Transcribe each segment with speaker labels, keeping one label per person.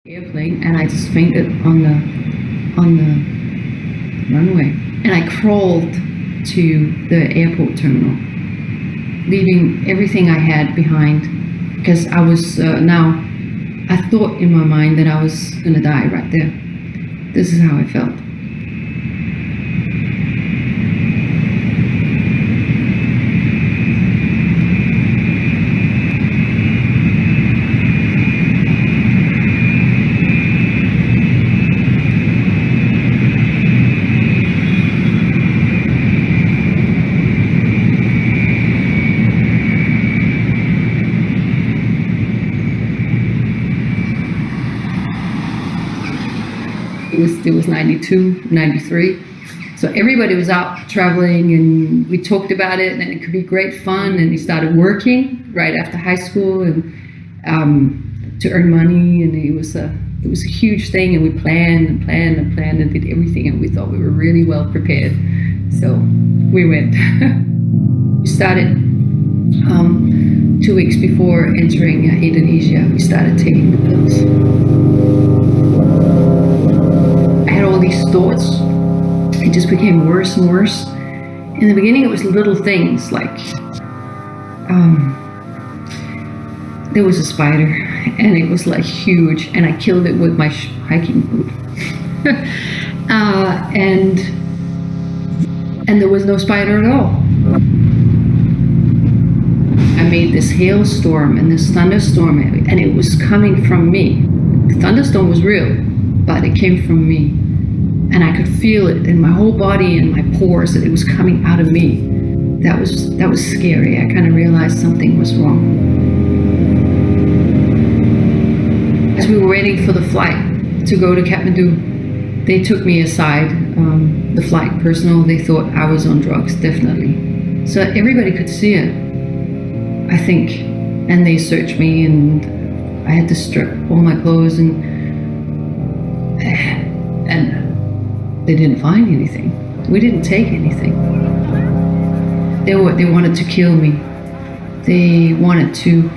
Speaker 1: airplane, and I just fainted on the runway, and I crawled to the airport terminal, leaving everything I had behind, because I was I thought in my mind that I was gonna die right there. This is how I felt. It was 92, 93. So everybody was out traveling, and we talked about it, and it could be great fun. And we started working right after high school, and to earn money, and it was a huge thing. And we planned and did everything, and we thought we were really well prepared. So we went. We started 2 weeks before entering Indonesia. We started taking the pills. All these thoughts, it just became worse and worse. In the beginning, it was little things like there was a spider, and it was like huge, and I killed it with my hiking boot. And there was no spider at all. I made this hailstorm and this thunderstorm, and it was coming from me. The thunderstorm was real, but it came from me. And I could feel it in my whole body and my pores, that it was coming out of me. That was scary. I kind of realized something was wrong. As we were waiting for the flight to go to Kathmandu, they took me aside, the flight personnel. They thought I was on drugs, definitely. So everybody could see it, I think. And they searched me, and I had to strip all my clothes, and they didn't find anything. We didn't take anything. They wanted to kill me. They wanted to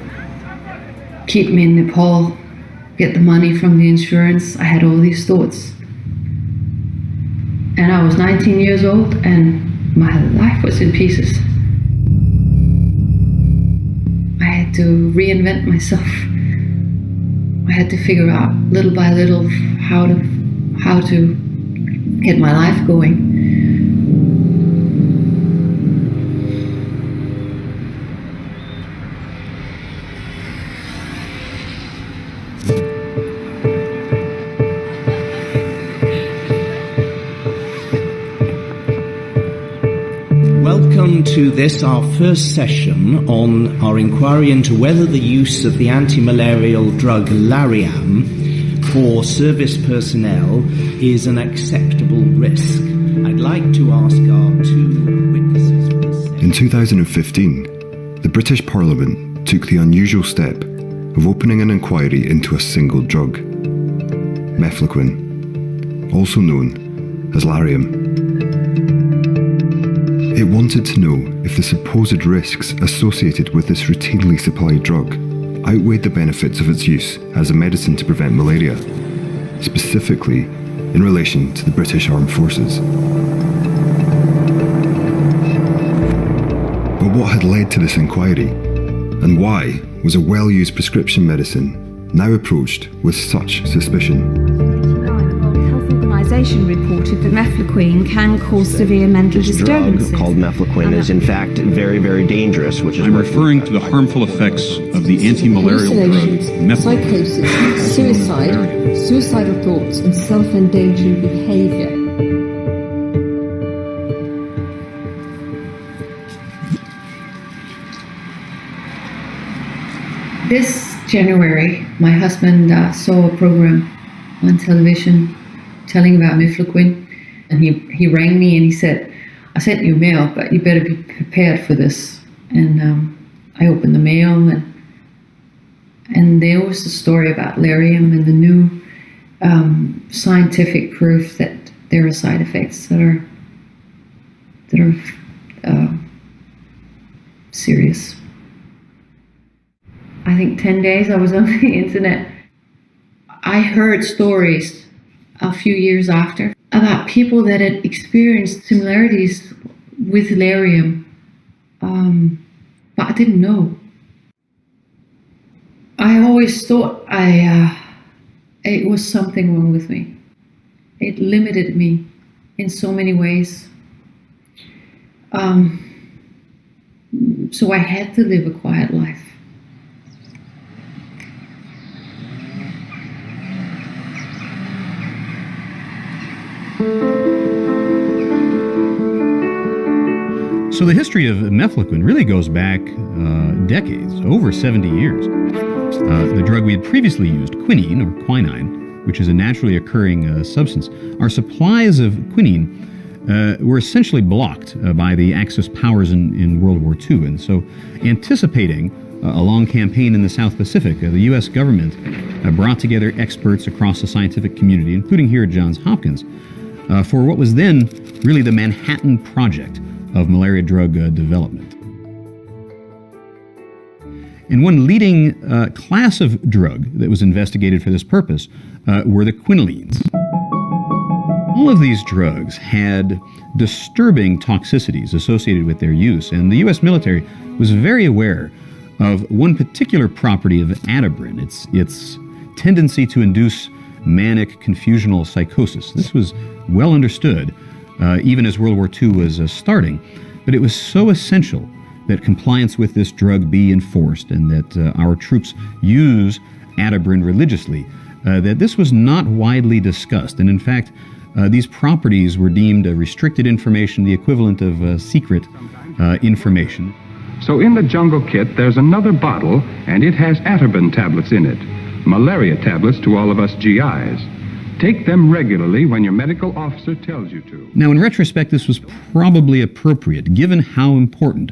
Speaker 1: keep me in Nepal, get the money from the insurance. I had all these thoughts. And I was 19 years old, and my life was in pieces. I had to reinvent myself. I had to figure out little by little how to get my life going.
Speaker 2: Welcome to this, our first session on our inquiry into whether the use of the anti-malarial drug Lariam for service personnel is an acceptable risk. I'd like to ask our two witnesses.
Speaker 3: In 2015, the British Parliament took the unusual step of opening an inquiry into a single drug, Mefloquine, also known as Lariam. It wanted to know if the supposed risks associated with this routinely supplied drug outweighed the benefits of its use as a medicine to prevent malaria, specifically in relation to the British Armed Forces. But what had led to this inquiry, and why was a well-used prescription medicine now approached with such suspicion?
Speaker 4: Reported that Mefloquine can cause severe mental disturbances.
Speaker 5: This drug called Mefloquine is in fact very, very dangerous, which is
Speaker 6: I'm referring to the harmful effects of the anti-malarial drug Mefloquine.
Speaker 7: Psychosis, suicide, suicidal thoughts, and self-endangering behaviour.
Speaker 1: This January, my husband saw a program on television telling about Mefloquine, and he rang me and he said, "I sent you a mail, but you better be prepared for this." And I opened the mail, and there was the story about Lariam and the new scientific proof that there are side effects that are serious. I think 10 days I was on the internet. I heard stories a few years after about people that had experienced similarities with Lariam, but I didn't know. I always thought it was something wrong with me. It limited me in so many ways. So I had to live a quiet life.
Speaker 6: So the history of Mefloquine really goes back decades, over 70 years. The drug we had previously used, quinine or quinine, which is a naturally occurring substance, our supplies of quinine were essentially blocked by the Axis powers in World War II. And so, anticipating a long campaign in the South Pacific, the U.S. government brought together experts across the scientific community, including here at Johns Hopkins, for what was then really the Manhattan Project of malaria drug development. And one leading class of drug that was investigated for this purpose were the quinolines. All of these drugs had disturbing toxicities associated with their use, and the U.S. military was very aware of one particular property of atibrin, its tendency to induce manic confusional psychosis. This was well understood even as World War II was starting, but it was so essential that compliance with this drug be enforced and that our troops use atibrin religiously, that this was not widely discussed. And in fact, these properties were deemed restricted information, the equivalent of secret information.
Speaker 8: So in the jungle kit, there's another bottle, and it has atibrin tablets in it. Malaria tablets to all of us GIs. Take them regularly when your medical officer tells you to.
Speaker 6: Now, in retrospect, this was probably appropriate, given how important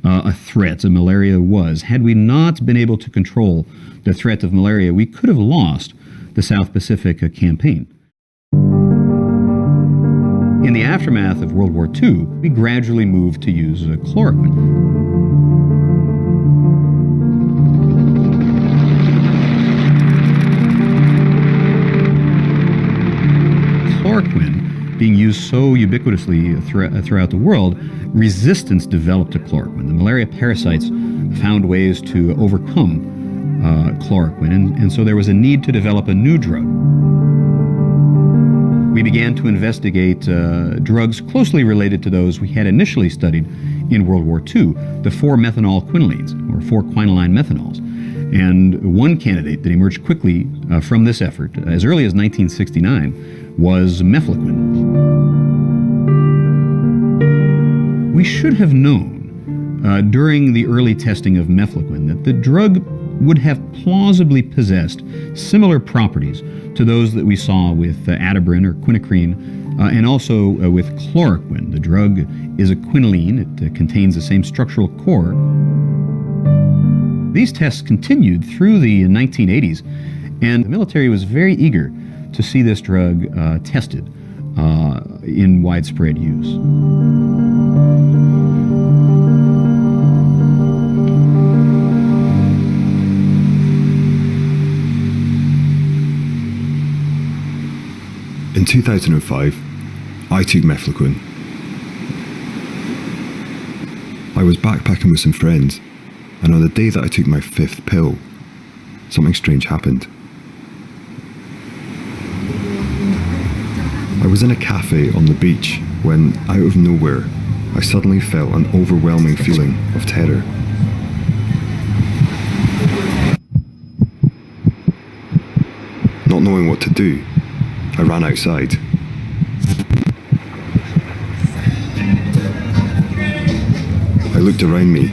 Speaker 6: a threat of malaria was. Had we not been able to control the threat of malaria, we could have lost the South Pacific campaign. In the aftermath of World War II, we gradually moved to use chloroquine. Chloroquine being used so ubiquitously throughout the world, resistance developed to chloroquine. The malaria parasites found ways to overcome chloroquine, and so there was a need to develop a new drug. We began to investigate drugs closely related to those we had initially studied in World War II, the 4-methanol quinolines, or 4-quinoline methanols. And one candidate that emerged quickly from this effort, as early as 1969, was Mefloquine. We should have known during the early testing of Mefloquine that the drug would have plausibly possessed similar properties to those that we saw with atibrin or quinacrine, and also with chloroquine. The drug is a quinoline. It contains the same structural core. These tests continued through the 1980s, and the military was very eager to see this drug tested in widespread use.
Speaker 3: In 2005, I took Mefloquine. I was backpacking with some friends, and on the day that I took my 5th pill, something strange happened. I was in a cafe on the beach when, out of nowhere, I suddenly felt an overwhelming feeling of terror. Not knowing what to do, I ran outside. I looked around me,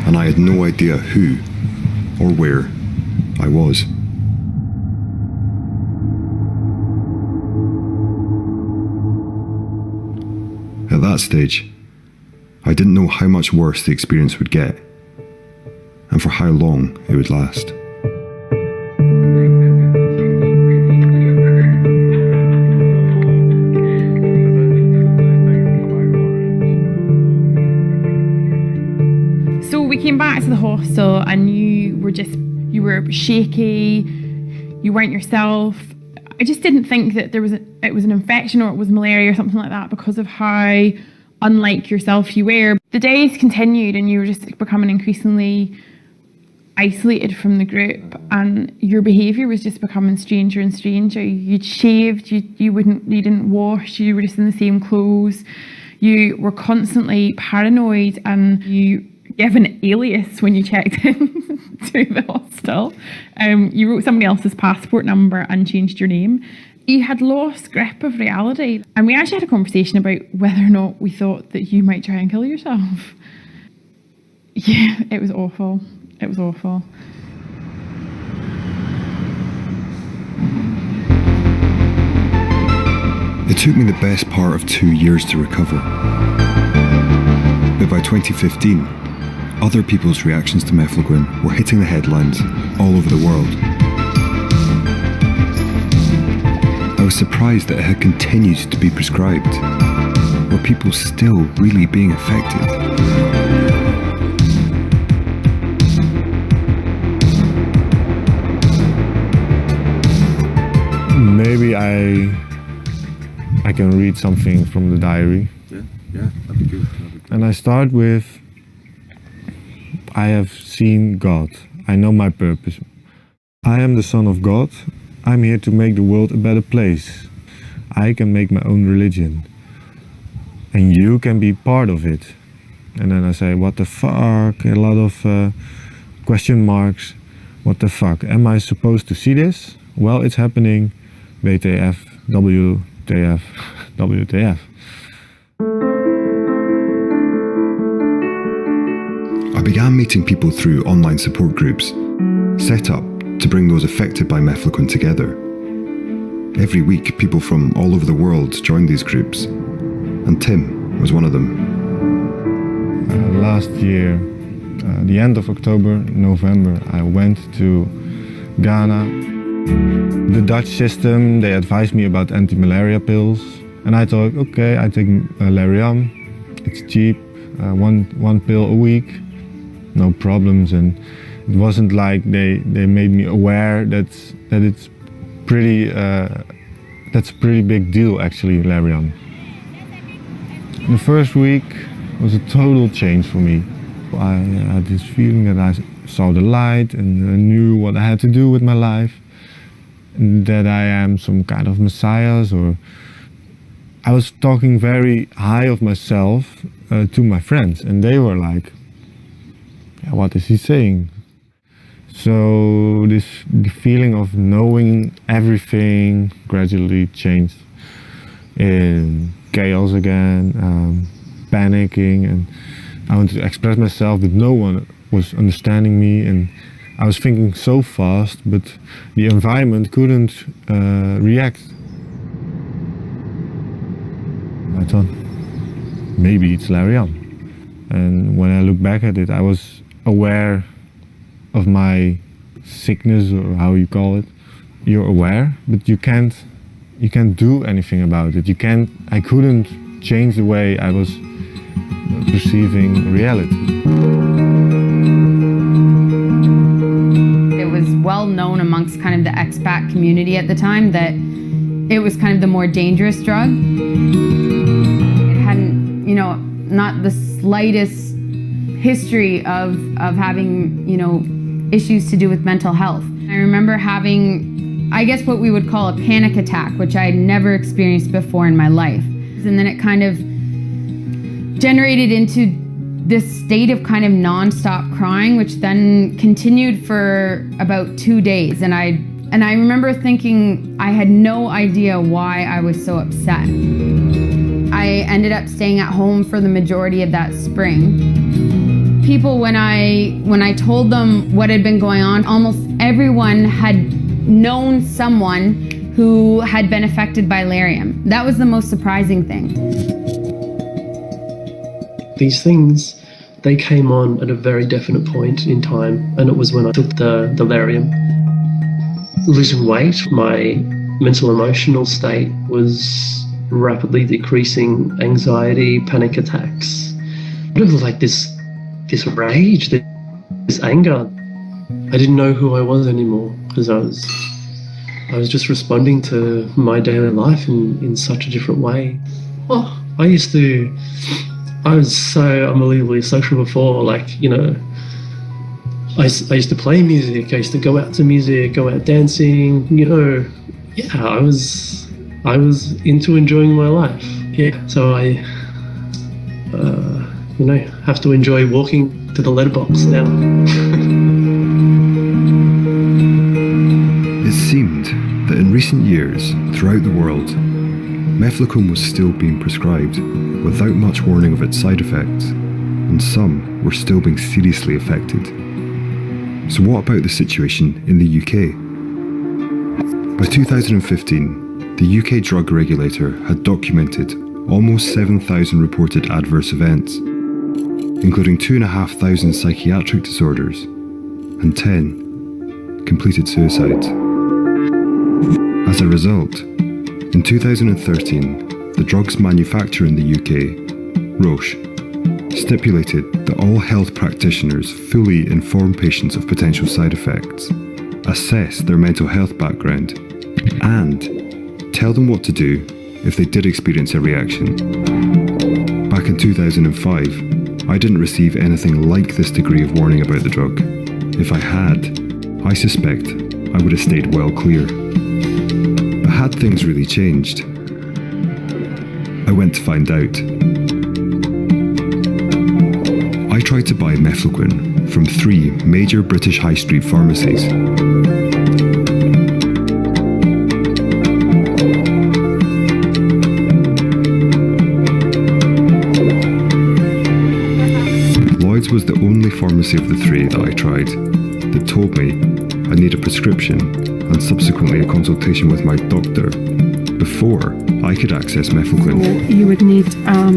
Speaker 3: and I had no idea who or where I was. At that stage, I didn't know how much worse the experience would get, and for how long it would last.
Speaker 9: So we came back to the hostel and you were shaky, you weren't yourself. I just didn't think that it was an infection or it was malaria or something like that because of how unlike yourself you were. The days continued and you were just becoming increasingly isolated from the group, and your behaviour was just becoming stranger and stranger. You'd shaved, you didn't wash, you were just in the same clothes. You were constantly paranoid, and you gave an alias when you checked in to the hostel. You wrote somebody else's passport number and changed your name. You had lost grip of reality. And we actually had a conversation about whether or not we thought that you might try and kill yourself. Yeah, it was awful. It was awful.
Speaker 3: It took me the best part of 2 years to recover. But by 2015, other people's reactions to Mefloquine were hitting the headlines all over the world. I was surprised that it had continued to be prescribed. Were people still really being affected?
Speaker 10: Maybe I can read something from the diary.
Speaker 3: Yeah, that'd be good.
Speaker 10: And I start with, I have seen God. I know my purpose. I am the Son of God. I'm here to make the world a better place. I can make my own religion. And you can be part of it. And then I say, what the fuck? A lot of question marks. What the fuck? Am I supposed to see this? Well, it's happening. WTF, WTF, WTF.
Speaker 3: I began meeting people through online support groups, set up to bring those affected by Mefloquine together. Every week, people from all over the world joined these groups, and Tim was one of them.
Speaker 10: Last year, the end of October, November, I went to Ghana. The Dutch system, they advised me about anti-malaria pills, and I thought, okay, I take Lariam, it's cheap, one pill a week, no problems. And it wasn't like they made me aware that it's pretty, that's a pretty big deal actually, Lariam. The first week was a total change for me. I had this feeling that I saw the light and I knew what I had to do with my life. That I am some kind of messiah, or I was talking very high of myself to my friends, and they were like, yeah, what is he saying? So this feeling of knowing everything gradually changed in chaos again, panicking, and I wanted to express myself, but no one was understanding me, and I was thinking so fast, but the environment couldn't react. I thought, maybe it's Lariam. And when I look back at it, I was aware of my sickness, or how you call it. You're aware, but you can't do anything about it. I couldn't change the way I was perceiving reality.
Speaker 1: Well known amongst kind of the expat community at the time that it was kind of the more dangerous drug. It hadn't, not the slightest history of having, issues to do with mental health. I remember having, I guess what we would call a panic attack, which I had never experienced before in my life. And then it kind of generated into this state of kind of non-stop crying, which then continued for about 2 days. And I remember thinking I had no idea why I was so upset. I ended up staying at home for the majority of that spring. People, when I told them what had been going on, almost everyone had known someone who had been affected by Lariam. That was the most surprising thing.
Speaker 11: These things, they came on at a very definite point in time, and it was when I took the Lariam. Losing weight, my mental emotional state was rapidly decreasing, anxiety, panic attacks. It was like this rage, this anger. I didn't know who I was anymore because I was I was just responding to my daily life in such a different way. Oh, I was so unbelievably social before, like, you know, I used to play music, I used to go out to music, go out dancing, you know. Yeah, I was into enjoying my life. Yeah, so I, you know, have to enjoy walking to the letterbox now.
Speaker 3: It seemed that in recent years, throughout the world, Mefloquine was still being prescribed without much warning of its side effects, and some were still being seriously affected. So what about the situation in the UK? By 2015, the UK drug regulator had documented almost 7,000 reported adverse events, including 2,500 psychiatric disorders and 10 completed suicides. As a result, in 2013, the drug's manufacturer in the UK, Roche, stipulated that all health practitioners fully inform patients of potential side effects, assess their mental health background, and tell them what to do if they did experience a reaction. Back in 2005, I didn't receive anything like this degree of warning about the drug. If I had, I suspect I would have stayed well clear. But had things really changed? I went to find out. I tried to buy Mefloquine from 3 major British high street pharmacies. Lloyd's was the only pharmacy of the 3 that I tried that told me I need a prescription and subsequently a consultation with my doctor before I could access Mefloquine.
Speaker 4: So you would need a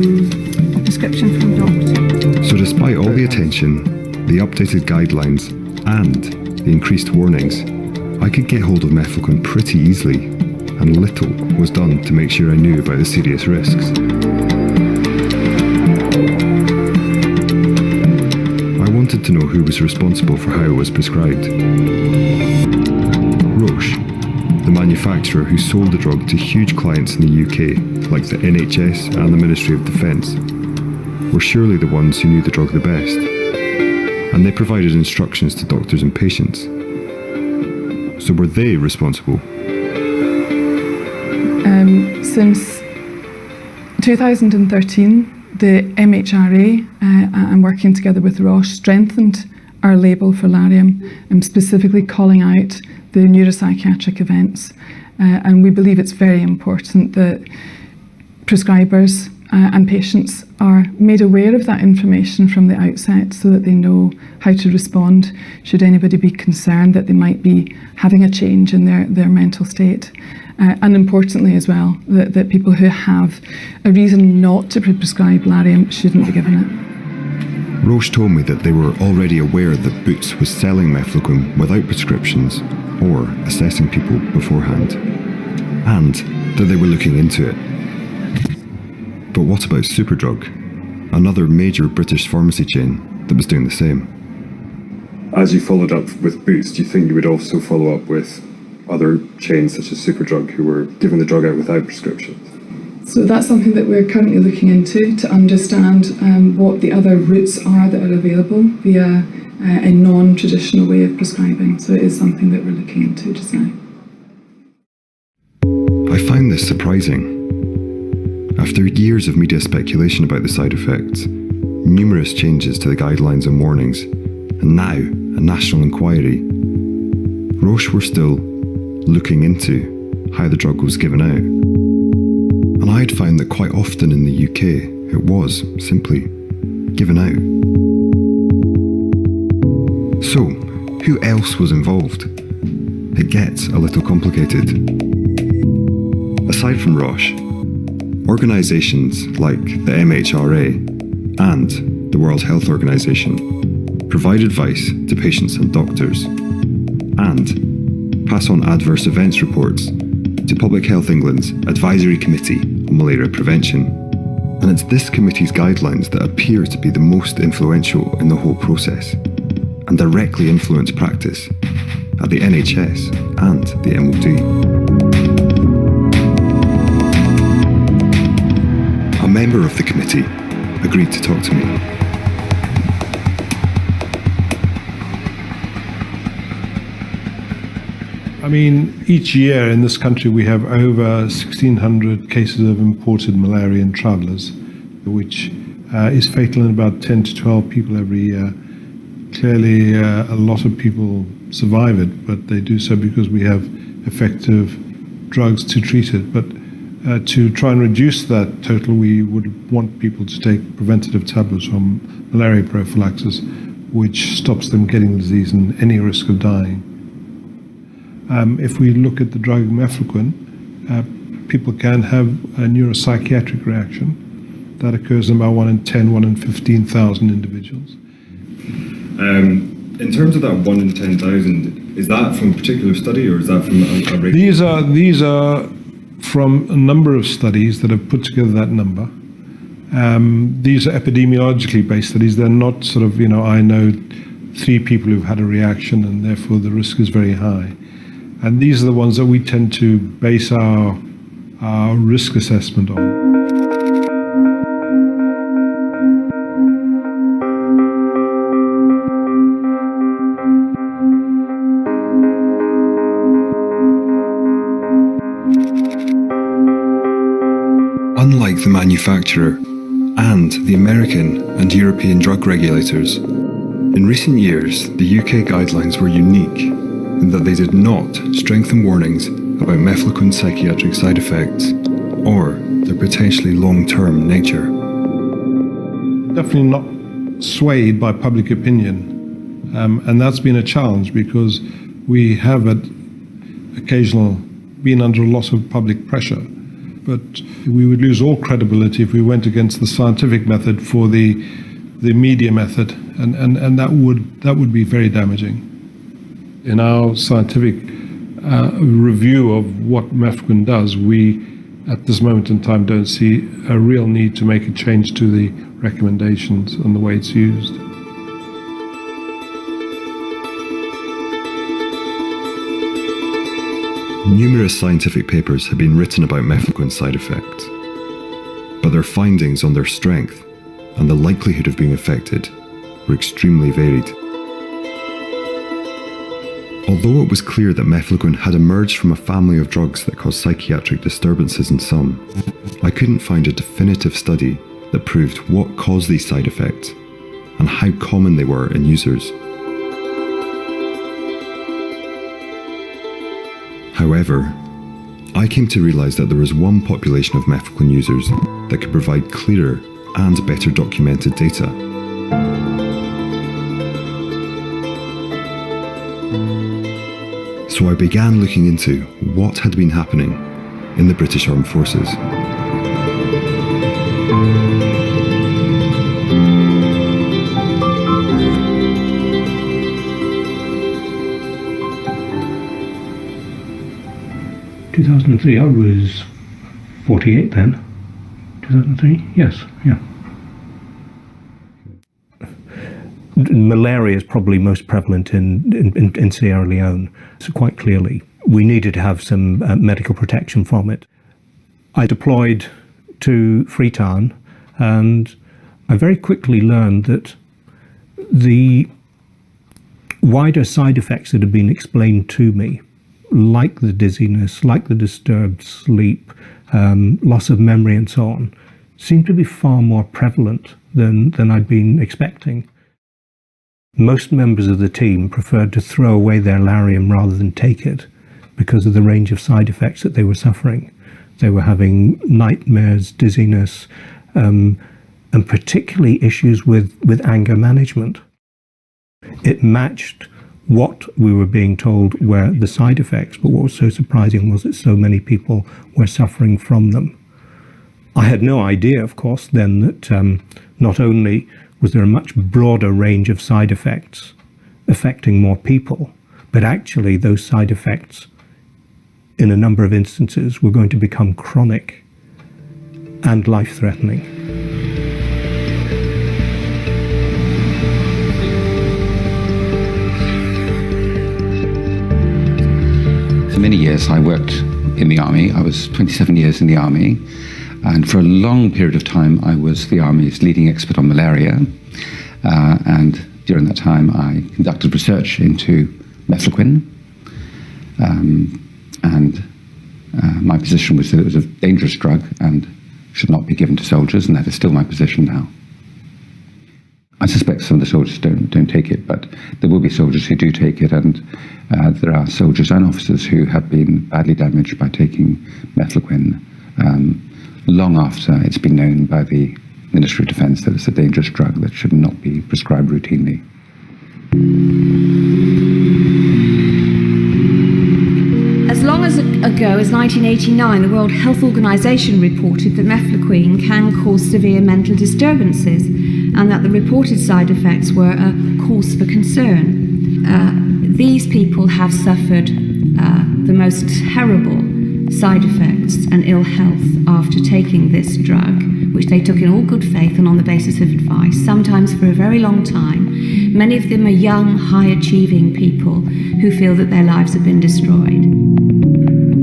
Speaker 4: prescription from a doctor.
Speaker 3: So despite all the attention, the updated guidelines and the increased warnings, I could get hold of Mefloquine pretty easily, and little was done to make sure I knew about the serious risks. I wanted to know who was responsible for how it was prescribed. Roche, the manufacturer who sold the drug to huge clients in the UK, like the NHS and the Ministry of Defence, were surely the ones who knew the drug the best, and they provided instructions to doctors and patients. So were they responsible?
Speaker 12: Since 2013, the MHRA and working together with Roche strengthened our label for Lariam, specifically calling out the neuropsychiatric events. And we believe it's very important that prescribers and patients are made aware of that information from the outset so that they know how to respond should anybody be concerned that they might be having a change in their mental state. And importantly as well, that people who have a reason not to prescribe Lariam shouldn't be given it.
Speaker 3: Roche told me that they were already aware that Boots was selling Mefloquine without prescriptions or assessing people beforehand, and that they were looking into it. But what about Superdrug, another major British pharmacy chain that was doing the same?
Speaker 13: As you followed up with Boots, do you think you would also follow up with other chains such as Superdrug who were giving the drug out without prescriptions?
Speaker 12: So that's something that we're currently looking into to understand what the other routes are that are available via a non-traditional way of prescribing. So it is something that we're looking into just now.
Speaker 3: I find this surprising. After years of media speculation about the side effects, numerous changes to the guidelines and warnings, and now a national inquiry, Roche were still looking into how the drug was given out. And I'd found that quite often in the UK, it was simply given out. So, who else was involved? It gets a little complicated. Aside from Roche, organisations like the MHRA and the World Health Organization provide advice to patients and doctors, and pass on adverse events reports to Public Health England's Advisory Committee on Malaria Prevention. And it's this committee's guidelines that appear to be the most influential in the whole process and directly influence practice. at the NHS and the MOD. A member of the committee agreed to talk to me.
Speaker 14: I mean, each year in this country we have over 1,600 cases of imported malaria in travellers, which is fatal in about 10 to 12 people every year. Clearly, a lot of people survive it, but they do so because we have effective drugs to treat it. But to try and reduce that total, we would want people to take preventative tablets from malaria prophylaxis, which stops them getting the disease and any risk of dying. If we look at the drug Mefloquine, people can have a neuropsychiatric reaction. That occurs in about 1 in 10, 1 in 15,000 individuals.
Speaker 13: In terms of that 1 in 10,000, is that from a particular study or is that from a regular?
Speaker 14: These are from a number of studies that have put together that number. These are epidemiologically based studies. They're not sort of, I know 3 people who've had a reaction and therefore the risk is very high. And these are the ones that we tend to base our risk assessment on.
Speaker 3: Unlike the manufacturer and the American and European drug regulators, in recent years the UK guidelines were unique in that they did not strengthen warnings about Mefloquine psychiatric side effects or their potentially long-term nature.
Speaker 14: Definitely not swayed by public opinion, and that's been a challenge because we have been under a lot of public pressure. But we would lose all credibility if we went against the scientific method for the media method, and that would be very damaging. In our scientific review of what Mefloquine does, we, at this moment in time, don't see a real need to make a change to the recommendations and the way it's used.
Speaker 3: Numerous scientific papers have been written about Mefloquine side effects, but their findings on their strength and the likelihood of being affected were extremely varied. Although it was clear that Mefloquine had emerged from a family of drugs that cause psychiatric disturbances in some, I couldn't find a definitive study that proved what caused these side effects and how common they were in users. However, I came to realise that there was one population of Mefloquine users that could provide clearer and better documented data. So I began looking into what had been happening in the British Armed Forces.
Speaker 15: In 2003, I was 48 then. 2003? Yes, yeah. Malaria is probably most prevalent in Sierra Leone, so quite clearly we needed to have some medical protection from it. I deployed to Freetown and I very quickly learned that the wider side effects that had been explained to me, like the dizziness, like the disturbed sleep, loss of memory and so on, seemed to be far more prevalent than I'd been expecting. Most members of the team preferred to throw away their Lariam rather than take it because of the range of side effects that they were suffering. They were having nightmares, dizziness, and particularly issues with anger management. It matched what we were being told were the side effects, but what was so surprising was that so many people were suffering from them. I had no idea, of course, then that not only was there a much broader range of side effects affecting more people, but actually those side effects, in a number of instances, were going to become chronic and life-threatening.
Speaker 16: For many years I worked in the army. I was 27 years in the army, and for a long period of time I was the army's leading expert on malaria, and during that time I conducted research into Mefloquine, and my position was that it was a dangerous drug and should not be given to soldiers, and that is still my position now. I suspect some of the soldiers don't take it, but there will be soldiers who do take it, and there are soldiers and officers who have been badly damaged by taking Mefloquine long after it's been known by the Ministry of Defence that it's a dangerous drug that should not be prescribed routinely.
Speaker 4: As long ago as 1989, the World Health Organization reported that Mefloquine can cause severe mental disturbances and that the reported side effects were a cause for concern. These people have suffered the most terrible side effects and ill health after taking this drug, which they took in all good faith and on the basis of advice, sometimes for a very long time. Many of them are young, high-achieving people who feel that their lives have been destroyed.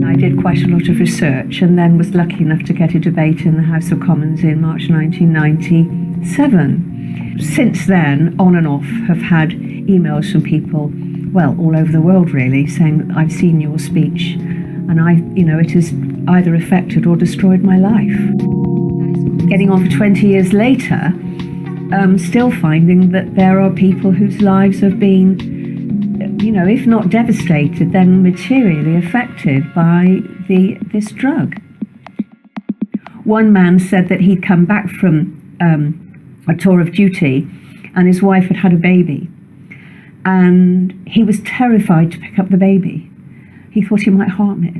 Speaker 17: I did quite a lot of research and then was lucky enough to get a debate in the House of Commons in March 1997. Since then, on and off, have had emails from people, well, all over the world really, saying, I've seen your speech and it has either affected or destroyed my life. Getting on for 20 years later, still finding that there are people whose lives have been, if not devastated, then materially affected by this drug. One man said that he'd come back from a tour of duty and his wife had had a baby, and he was terrified to pick up the baby. He thought he might harm it.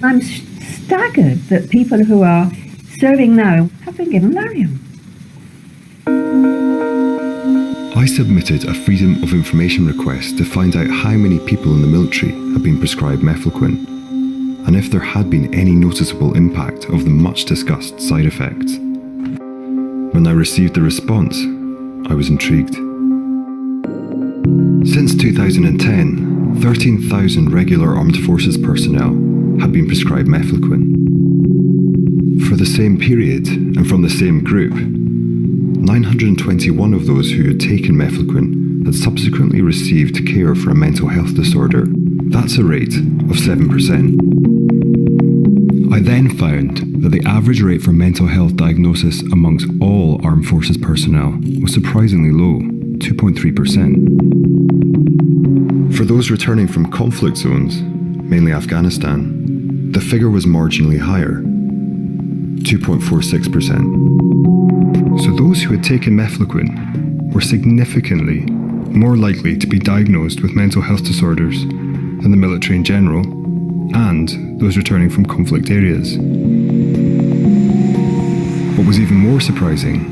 Speaker 17: I'm staggered that people who are serving now have been given Lariam.
Speaker 3: I submitted a Freedom of Information request to find out how many people in the military had been prescribed Mefloquine, and if there had been any noticeable impact of the much discussed side effects. When I received the response, I was intrigued. Since 2010, 13,000 regular armed forces personnel have been prescribed Mefloquine. For the same period, and from the same group, 921 of those who had taken Mefloquine had subsequently received care for a mental health disorder. That's a rate of 7%. I then found that the average rate for mental health diagnosis amongst all armed forces personnel was surprisingly low, 2.3%. For those returning from conflict zones, mainly Afghanistan, the figure was marginally higher, 2.46%. So those who had taken Mefloquine were significantly more likely to be diagnosed with mental health disorders than the military in general, and those returning from conflict areas. What was even more surprising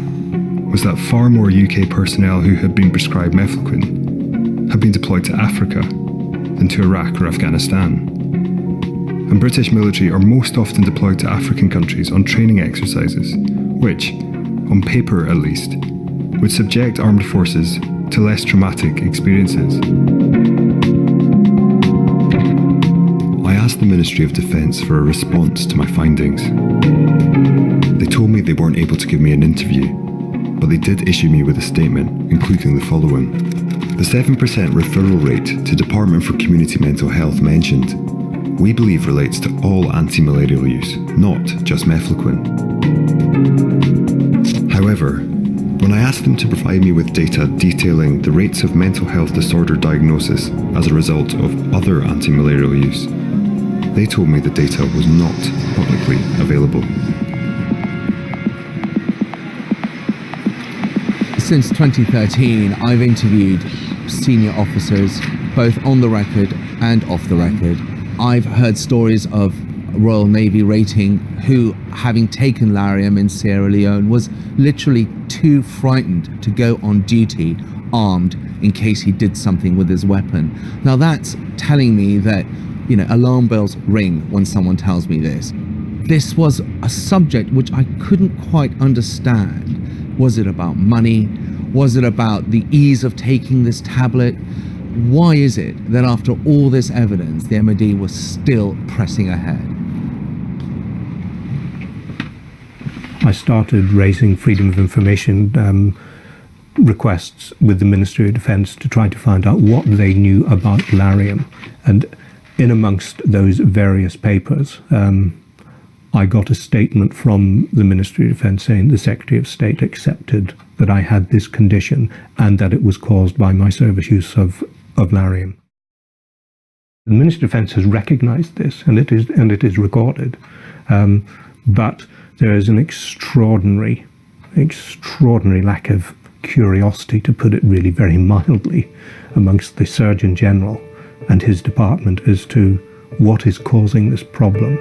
Speaker 3: was that far more UK personnel who had been prescribed Mefloquine had been deployed to Africa than to Iraq or Afghanistan. And British military are most often deployed to African countries on training exercises, which, on paper at least, would subject armed forces to less traumatic experiences. I asked the Ministry of Defence for a response to my findings. They told me they weren't able to give me an interview, but they did issue me with a statement, including the following. The 7% referral rate to Department for Community Mental Health mentioned, we believe relates to all anti-malarial use, not just Mefloquine. However, when I asked them to provide me with data detailing the rates of mental health disorder diagnosis as a result of other anti-malarial use, they told me the data was not publicly available.
Speaker 18: Since 2013, I've interviewed senior officers, both on the record and off the record. I've heard stories of Royal Navy rating who, having taken Lariam in Sierra Leone, was literally too frightened to go on duty armed in case he did something with his weapon. Now that's telling me that, alarm bells ring when someone tells me this. This was a subject which I couldn't quite understand. Was it about money? Was it about the ease of taking this tablet? Why is it that after all this evidence, the MOD was still pressing ahead?
Speaker 15: I started raising freedom of information requests with the Ministry of Defence to try to find out what they knew about Lariam. And in amongst those various papers, I got a statement from the Ministry of Defence saying the Secretary of State accepted that I had this condition and that it was caused by my service use of Lariam. The Ministry of Defence has recognised this, and it is recorded, but there is an extraordinary lack of curiosity, to put it really very mildly, amongst the Surgeon General and his department as to what is causing this problem.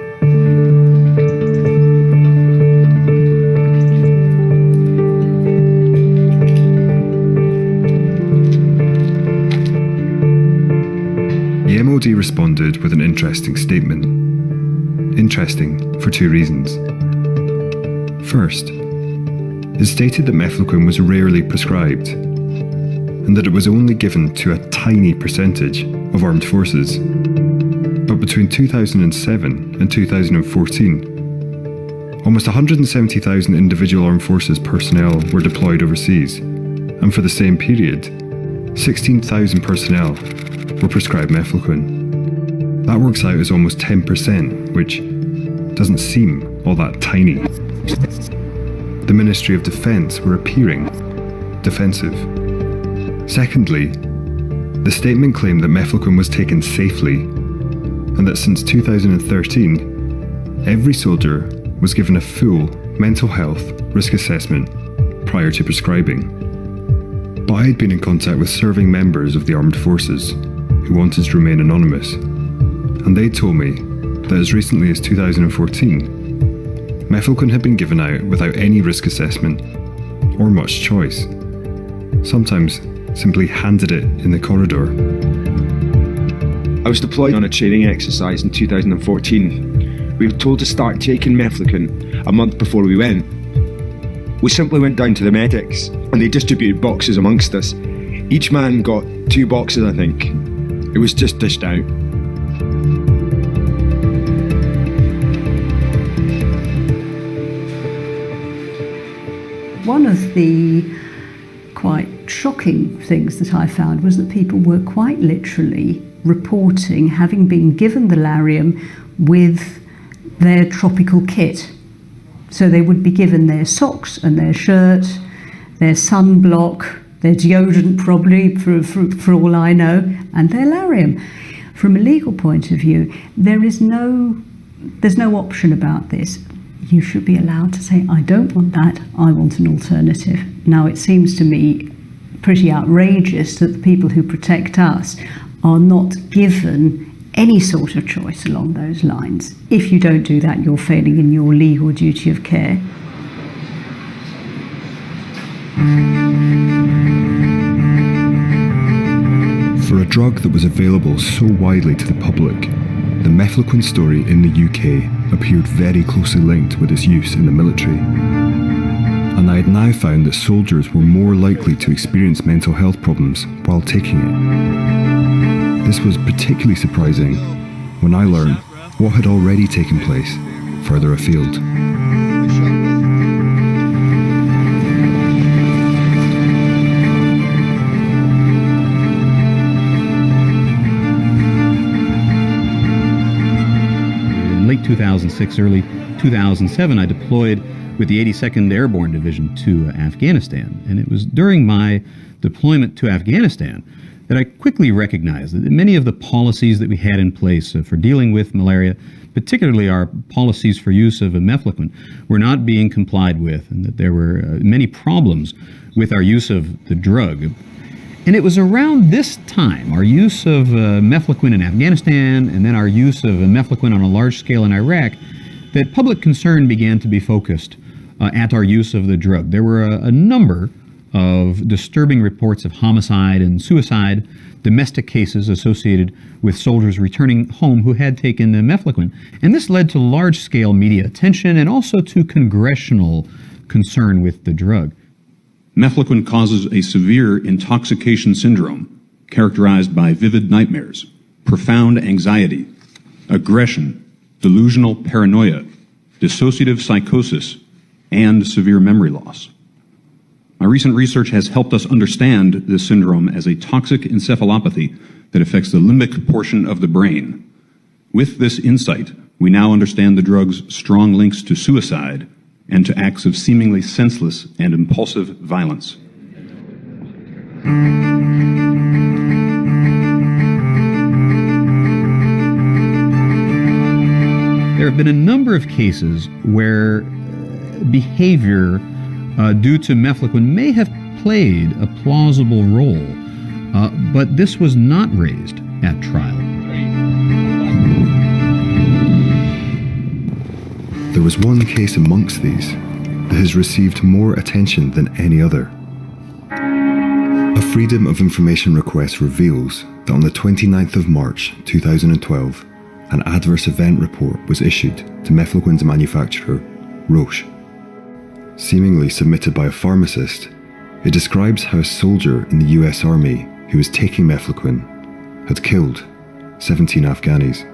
Speaker 3: The MOD responded with an interesting statement. Interesting for two reasons. First, it stated that Mefloquine was rarely prescribed, and that it was only given to a tiny percentage of armed forces. But between 2007 and 2014, almost 170,000 individual armed forces personnel were deployed overseas, and for the same period, 16,000 personnel were prescribed Mefloquine. That works out as almost 10%, which doesn't seem all that tiny. The Ministry of Defence were appearing defensive. Secondly, the statement claimed that Mefloquine was taken safely, and that since 2013, every soldier was given a full mental health risk assessment prior to prescribing. But I had been in contact with serving members of the armed forces who wanted to remain anonymous, and they told me that as recently as 2014, Mefloquine had been given out without any risk assessment or much choice, sometimes simply handed it in the corridor.
Speaker 19: I was deployed on a training exercise in 2014. We were told to start taking Mefloquine a month before we went. We simply went down to the medics and they distributed boxes amongst us. Each man got 2 boxes, I think. It was just dished out.
Speaker 17: One of the quite shocking things that I found was that people were quite literally reporting having been given the Lariam with their tropical kit. So they would be given their socks and their shirt, their sunblock, their deodorant probably, for all I know, and their Lariam. From a legal point of view, there's no option about this. You should be allowed to say, I don't want that, I want an alternative. Now, it seems to me pretty outrageous that the people who protect us are not given any sort of choice along those lines. If you don't do that, you're failing in your legal duty of care.
Speaker 3: For a drug that was available so widely to the public, the Mefloquine story in the UK appeared very closely linked with its use in the military. And I had now found that soldiers were more likely to experience mental health problems while taking it. This was particularly surprising when I learned what had already taken place further afield.
Speaker 6: Late 2006, early 2007, I deployed with the 82nd Airborne Division to Afghanistan. And it was during my deployment to Afghanistan that I quickly recognized that many of the policies that we had in place for dealing with malaria, particularly our policies for use of Mefloquine, were not being complied with, and that there were many problems with our use of the drug. And it was around this time, our use of Mefloquine in Afghanistan, and then our use of Mefloquine on a large scale in Iraq, that public concern began to be focused at our use of the drug. There were a number of disturbing reports of homicide and suicide, domestic cases associated with soldiers returning home who had taken Mefloquine. And this led to large-scale media attention and also to congressional concern with the drug. Mefloquine causes a severe intoxication syndrome characterized by vivid nightmares, profound anxiety, aggression, delusional paranoia, dissociative psychosis, and severe memory loss. My recent research has helped us understand this syndrome as a toxic encephalopathy that affects the limbic portion of the brain. With this insight, we now understand the drug's strong links to suicide and to acts of seemingly senseless and impulsive violence. There have been a number of cases where behavior due to mefloquine may have played a plausible role, but this was not raised at trial.
Speaker 3: There was one case amongst these that has received more attention than any other. A Freedom of Information request reveals that on the 29th of March 2012, an adverse event report was issued to Mefloquine's manufacturer, Roche. Seemingly submitted by a pharmacist, it describes how a soldier in the US Army who was taking Mefloquine had killed 17 Afghanis.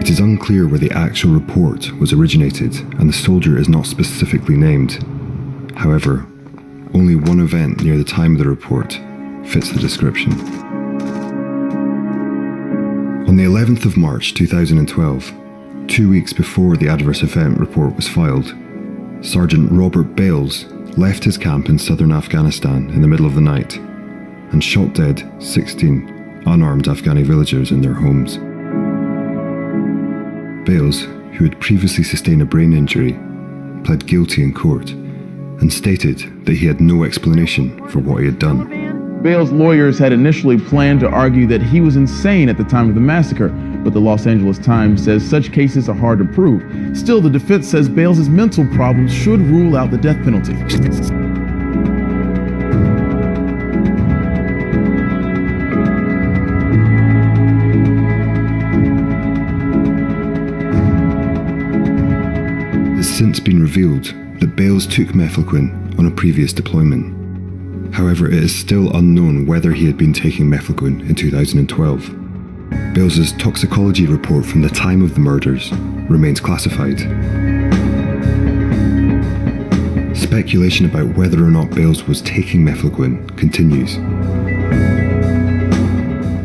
Speaker 3: It is unclear where the actual report was originated, and the soldier is not specifically named. However, only one event near the time of the report fits the description. On the 11th of March 2012, 2 weeks before the adverse event report was filed, Sergeant Robert Bales left his camp in southern Afghanistan in the middle of the night and shot dead 16 unarmed Afghani villagers in their homes. Bales, who had previously sustained a brain injury, pled guilty in court and stated that he had no explanation for what he had done.
Speaker 20: Bales' lawyers had initially planned to argue that he was insane at the time of the massacre, but the Los Angeles Times says such cases are hard to prove. Still, the defense says Bales' mental problems should rule out the death penalty.
Speaker 3: It's since been revealed that Bales took mefloquine on a previous deployment. However, it is still unknown whether he had been taking mefloquine in 2012. Bales' toxicology report from the time of the murders remains classified. Speculation about whether or not Bales was taking mefloquine continues.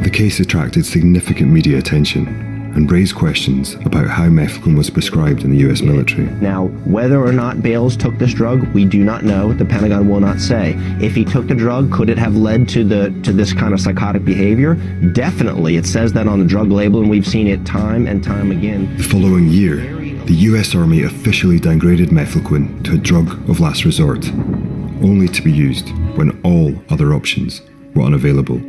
Speaker 3: The case attracted significant media attention and raised questions about how mefloquine was prescribed in the US military.
Speaker 5: Now, whether or not Bales took this drug, we do not know. The Pentagon will not say. If he took the drug, could it have led to this kind of psychotic behavior? Definitely. It says that on the drug label, and we've seen it time and time again.
Speaker 3: The following year, the US Army officially downgraded mefloquine to a drug of last resort, only to be used when all other options were unavailable.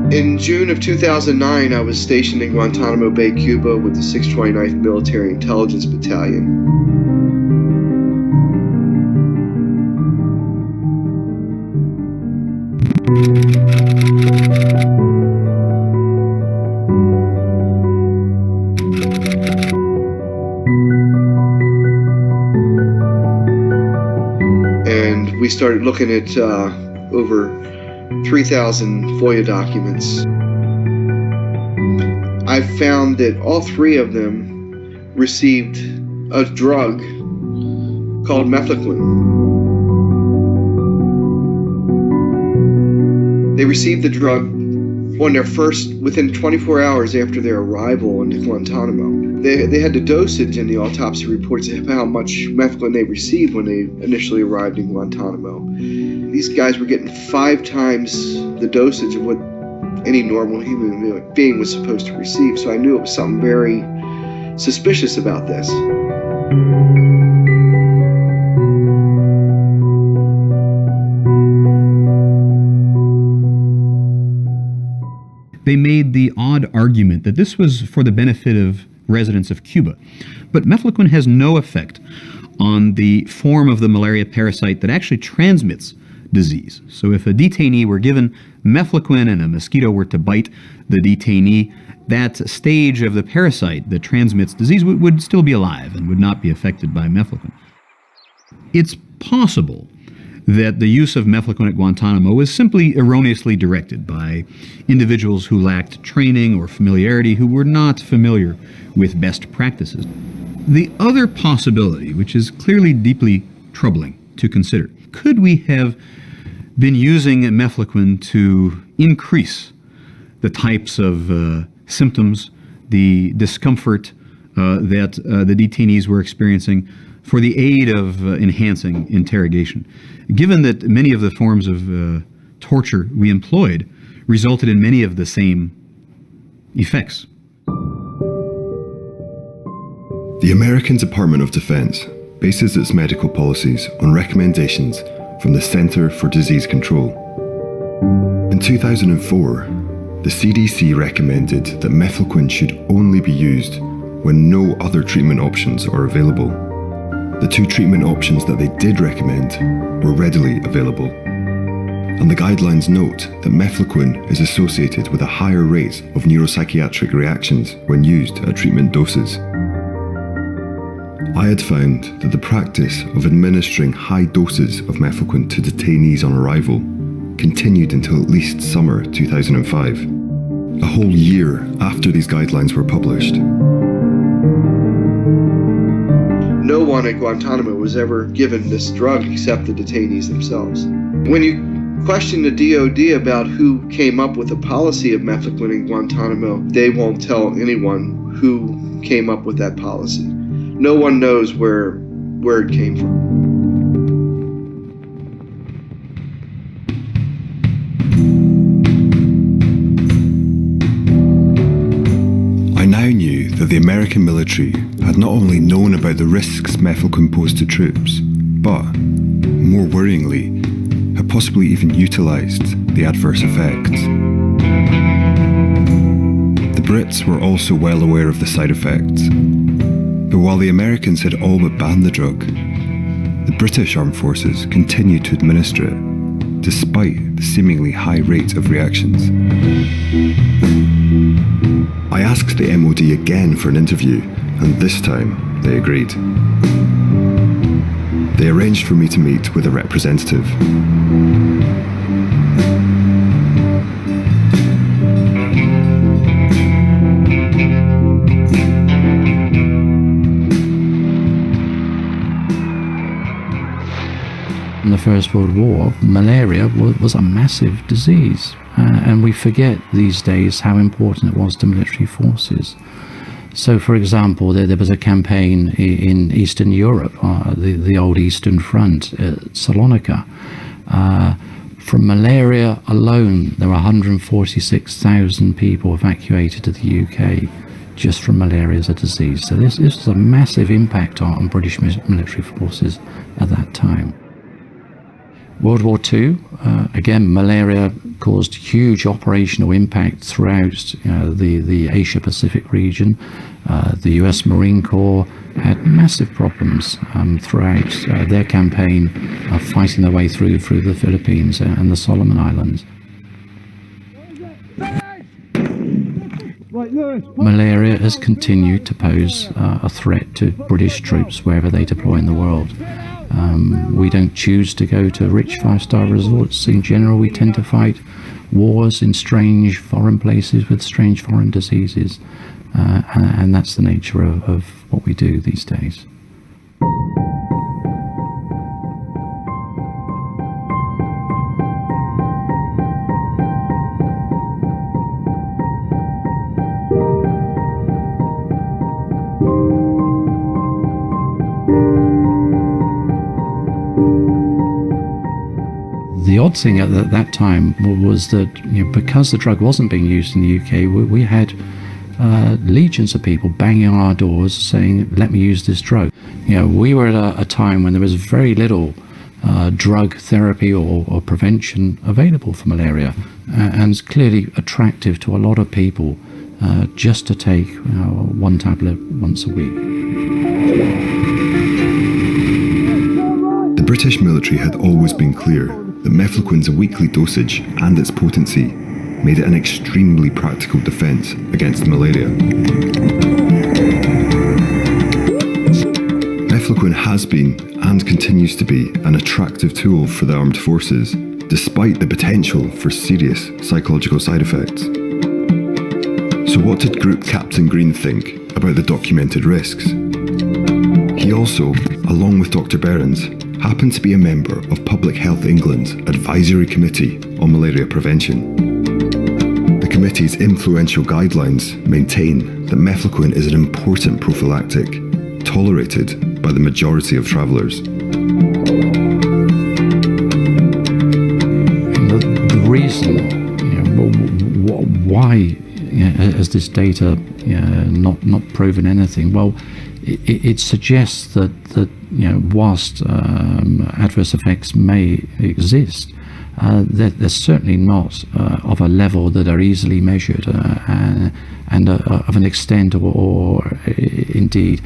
Speaker 21: In June of 2009, I was stationed in Guantanamo Bay, Cuba with the 629th Military Intelligence Battalion. And we started looking at over 3,000 FOIA documents. I found that all three of them received a drug called mefloquine. They received the drug within 24 hours after their arrival into Guantanamo, they had the dosage in the autopsy reports of how much mefloquine they received when they initially arrived in Guantanamo. These guys were getting 5 times the dosage of what any normal human being was supposed to receive, so I knew it was something very suspicious about this.
Speaker 6: They made the odd argument that this was for the benefit of residents of Cuba. But mefloquine has no effect on the form of the malaria parasite that actually transmits disease. So if a detainee were given mefloquine and a mosquito were to bite the detainee, that stage of the parasite that transmits disease would still be alive and would not be affected by mefloquine. It's possible that the use of mefloquine at Guantanamo was simply erroneously directed by individuals who lacked training or familiarity, who were not familiar with best practices. The other possibility, which is clearly deeply troubling to consider, could we have been using mefloquine to increase the types of symptoms, the discomfort that the detainees were experiencing for the aid of enhancing interrogation, given that many of the forms of torture we employed resulted in many of the same effects?
Speaker 3: The American Department of Defense bases its medical policies on recommendations from the Center for Disease Control. In 2004, the CDC recommended that mefloquine should only be used when no other treatment options are available. The 2 treatment options that they did recommend were readily available. And the guidelines note that mefloquine is associated with a higher rate of neuropsychiatric reactions when used at treatment doses. I had found that the practice of administering high doses of mefloquine to detainees on arrival continued until at least summer 2005, a whole year after these guidelines were published.
Speaker 21: No one at Guantanamo was ever given this drug except the detainees themselves. When you question the DOD about who came up with the policy of mefloquine in Guantanamo, they won't tell anyone who came up with that policy. No one knows where it came from.
Speaker 3: I now knew that the American military had not only known about the risks mefloquine posed to troops, but, more worryingly, had possibly even utilised the adverse effects. The Brits were also well aware of the side effects, but while the Americans had all but banned the drug, the British armed forces continued to administer it, despite the seemingly high rate of reactions. I asked the MOD again for an interview, and this time they agreed. They arranged for me to meet with a representative.
Speaker 2: In the First World War, malaria was a massive disease, and we forget these days how important it was to military forces. So, for example, there was a campaign in Eastern Europe, the old Eastern Front, Salonika. From malaria alone, there were 146,000 people evacuated to the UK just from malaria as a disease. So this was a massive impact on British military forces at that time. World War II, again, malaria caused huge operational impact throughout the Asia-Pacific region. The US Marine Corps had massive problems throughout their campaign of fighting their way through the Philippines and the Solomon Islands. Malaria has continued to pose a threat to British troops wherever they deploy in the world. We don't choose to go to rich five-star resorts. In general, we tend to fight wars in strange foreign places with strange foreign diseases, and that's the nature of what we do these days. The odd thing at that time was that, because the drug wasn't being used in the UK, we had legions of people banging on our doors saying, let me use this drug. We were at a time when there was very little drug therapy or prevention available for malaria, and it's clearly attractive to a lot of people just to take one tablet once a week.
Speaker 3: The British military had always been clear that mefloquine's weekly dosage and its potency made it an extremely practical defence against malaria. Mefloquine has been, and continues to be, an attractive tool for the armed forces, despite the potential for serious psychological side effects. So what did Group Captain Green think about the documented risks? He also, along with Dr. Behrens, happened to be a member of Public Health England's Advisory Committee on Malaria Prevention. The committee's influential guidelines maintain that mefloquine is an important prophylactic, tolerated by the majority of travellers.
Speaker 2: The reason, why has this data not proven anything? Well, it suggests that whilst adverse effects may exist, they're certainly not of a level that are easily measured and of an extent or indeed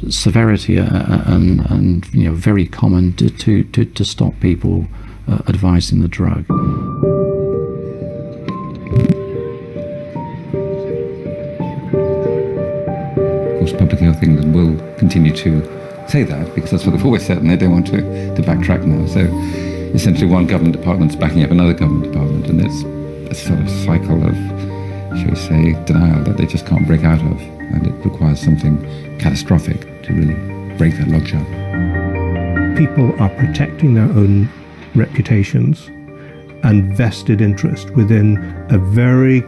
Speaker 2: severity and very common to stop people advising the drug.
Speaker 16: Of course, Public Health England will continue to say that because that's what they've always said, and they don't want to backtrack now. So essentially one government department's backing up another government department, and there's a sort of cycle of, shall we say, denial that they just can't break out of, and it requires something catastrophic to really break that logjam.
Speaker 15: People are protecting their own reputations and vested interest within a very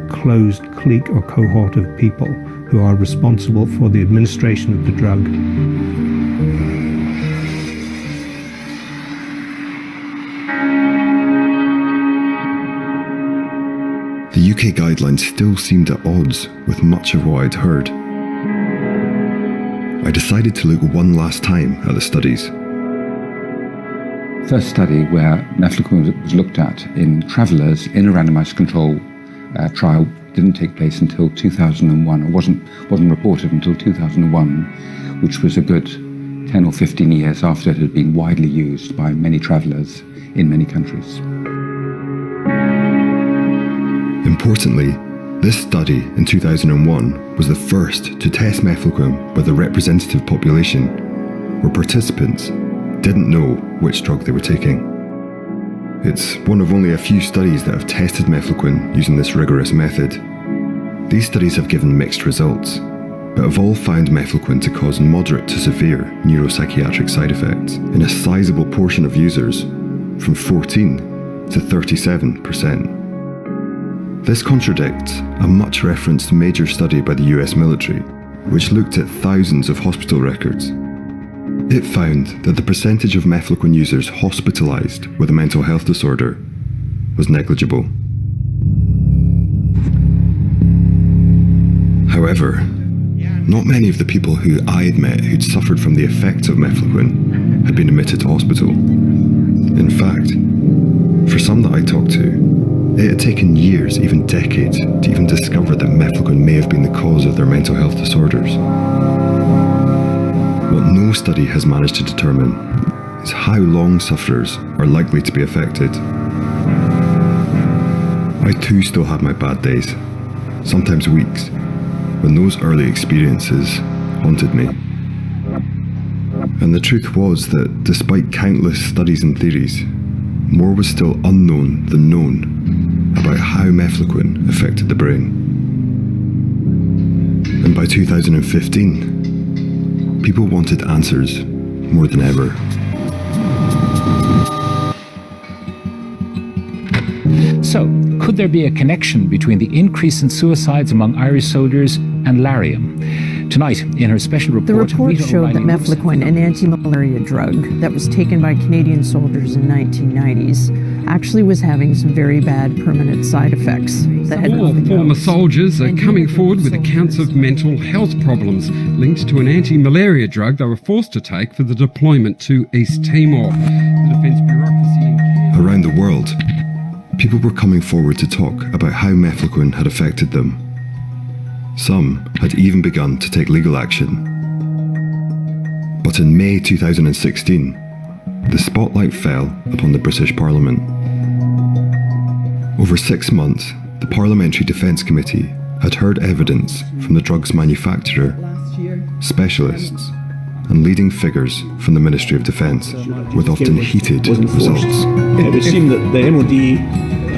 Speaker 15: closed clique or cohort of people who are responsible for the administration of the drug.
Speaker 3: The UK guidelines still seemed at odds with much of what I'd heard. I decided to look one last time at the studies.
Speaker 16: First study where mefloquine was looked at in travellers in a randomised control trial didn't take place until 2001. It wasn't reported until 2001, which was a good 10 or 15 years after it had been widely used by many travellers in many countries.
Speaker 3: Importantly, this study in 2001 was the first to test mefloquine with a representative population where participants didn't know which drug they were taking. It's one of only a few studies that have tested mefloquine using this rigorous method. These studies have given mixed results, but have all found mefloquine to cause moderate to severe neuropsychiatric side effects in a sizable portion of users, from 14 to 37%. This contradicts a much referenced major study by the US military, which looked at thousands of hospital records. It found that the percentage of mefloquine users hospitalized with a mental health disorder was negligible. However, not many of the people who I had met who'd suffered from the effects of mefloquine had been admitted to hospital. In fact, for some that I talked to, it had taken years, even decades, to even discover that mefloquine may have been the cause of their mental health disorders. What no study has managed to determine is how long sufferers are likely to be affected. I too still have my bad days, sometimes weeks, when those early experiences haunted me. And the truth was that despite countless studies and theories, more was still unknown than known about how mefloquine affected the brain. And by 2015, people wanted answers more than ever.
Speaker 7: So, could there be a connection between the increase in suicides among Irish soldiers and Lariam? Tonight, in her special report,
Speaker 8: the report
Speaker 7: Rita
Speaker 8: showed that
Speaker 7: O'Reilly looks
Speaker 8: Mefloquine, an anti-malaria drug that was taken by Canadian soldiers in 1990s, actually was having some very bad permanent side effects.
Speaker 22: Four former soldiers are coming forward with accounts of mental health problems linked to an anti-malaria drug they were forced to take for the deployment to East Timor. The defence bureaucracy...
Speaker 3: Around the world, people were coming forward to talk about how Mefloquine had affected them. Some had even begun to take legal action. But in May 2016, the spotlight fell upon the British Parliament. Over 6 months, the Parliamentary Defence Committee had heard evidence from the drugs manufacturer, specialists, and leading figures from the Ministry of Defence, with often heated results.
Speaker 23: It would seem that the MOD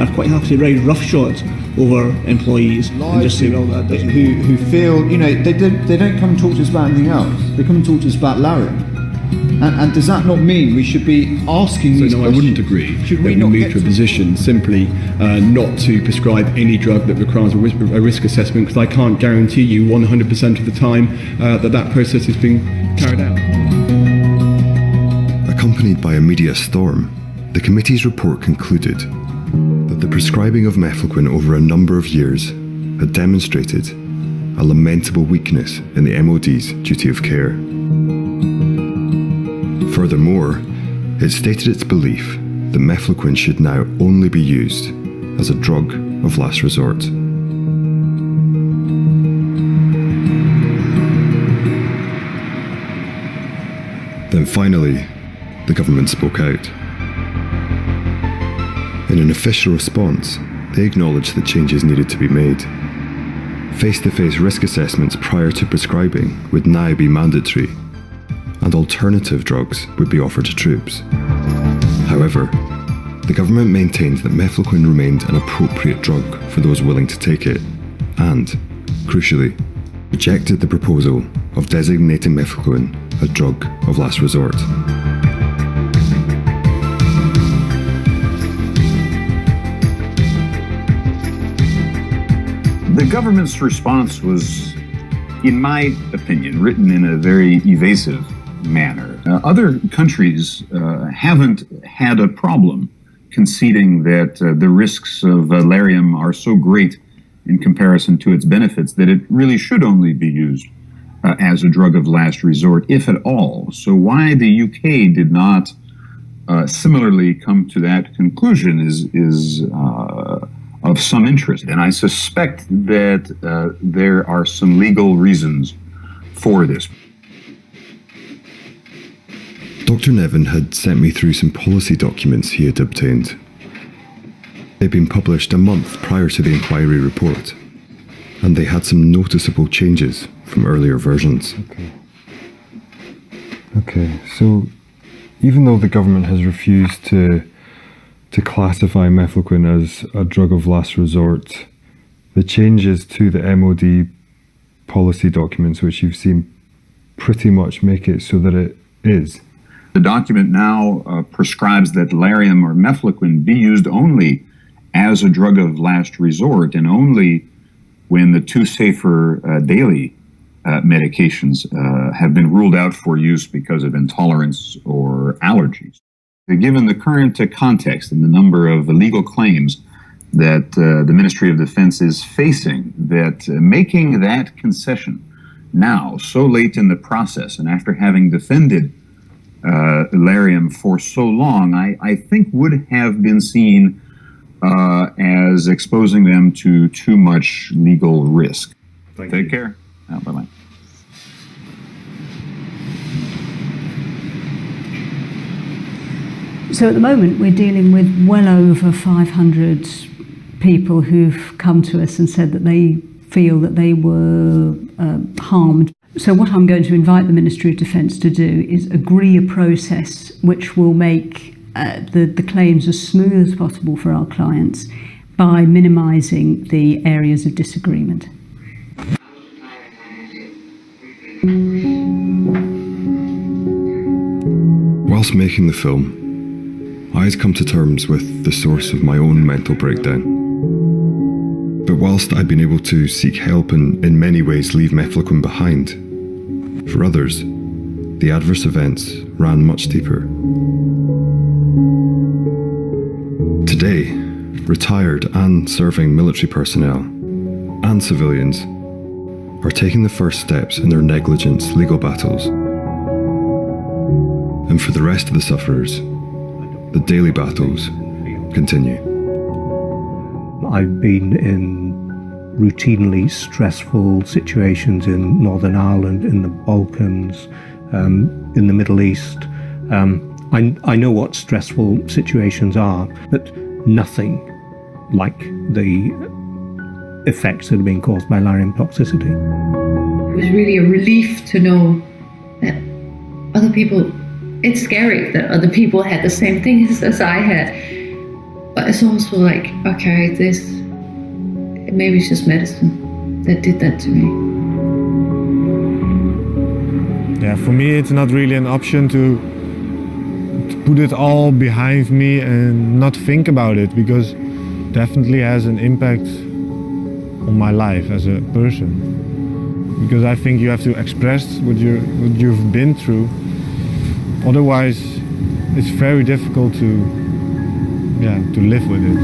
Speaker 23: are quite happy to ride roughshod over employees and just say, well,
Speaker 24: who feel, they don't come and talk to us about anything else. They come and talk to us about Lariam. And does that not mean we should be asking these questions?
Speaker 25: I wouldn't agree that we move to a position simply not to prescribe any drug that requires a risk assessment, because I can't guarantee you 100% of the time that process is being carried out.
Speaker 3: Accompanied by a media storm, the committee's report concluded that the prescribing of Mefloquine over a number of years had demonstrated a lamentable weakness in the MOD's duty of care. Furthermore, it stated its belief that Mefloquine should now only be used as a drug of last resort. Then finally, the government spoke out. In an official response, they acknowledged that changes needed to be made. Face-to-face risk assessments prior to prescribing would now be mandatory, and alternative drugs would be offered to troops. However, the government maintained that Mefloquine remained an appropriate drug for those willing to take it, and, crucially, rejected the proposal of designating Mefloquine a drug of last resort.
Speaker 26: The government's response was, in my opinion, written in a very evasive manner. Other countries haven't had a problem conceding that the risks of Lariam are so great in comparison to its benefits that it really should only be used as a drug of last resort, if at all. So why the UK did not similarly come to that conclusion is of some interest. And I suspect that there are some legal reasons for this.
Speaker 3: Dr. Nevin had sent me through some policy documents he had obtained. They'd been published a month prior to the inquiry report, and they had some noticeable changes from earlier versions.
Speaker 13: Okay, so even though the government has refused to classify Mefloquine as a drug of last resort, the changes to the MOD policy documents, which you've seen, pretty much make it so that it is.
Speaker 26: The document now prescribes that Lariam or Mefloquine be used only as a drug of last resort, and only when the two safer daily medications have been ruled out for use because of intolerance or allergies. Given the current context and the number of legal claims that the Ministry of Defense is facing, that making that concession now, so late in the process, and after having defended Lariam for so long, I think would have been seen as exposing them to too much legal risk. Take care. Bye-bye.
Speaker 17: So at the moment we're dealing with well over 500 people who've come to us and said that they feel that they were harmed. So what I'm going to invite the Ministry of Defence to do is agree a process which will make the claims as smooth as possible for our clients by minimising the areas of disagreement.
Speaker 3: Whilst making the film, I had come to terms with the source of my own mental breakdown. But whilst I'd been able to seek help and in many ways leave Mefloquine behind, for others, the adverse events ran much deeper. Today, retired and serving military personnel and civilians are taking the first steps in their negligence legal battles. And for the rest of the sufferers, the daily battles continue.
Speaker 15: I've been in routinely stressful situations in Northern Ireland, in the Balkans, in the Middle East. I know what stressful situations are, but nothing like the effects that are being caused by larium toxicity.
Speaker 1: It was really a relief to know that other people, it's scary that other people had the same things as I had, but it's also like, okay, maybe it's just medicine that did that to me.
Speaker 9: Yeah, for me it's not really an option to put it all behind me and not think about it, because it definitely has an impact on my life as a person. Because I think you have to express what you've been through. Otherwise, it's very difficult to live with it.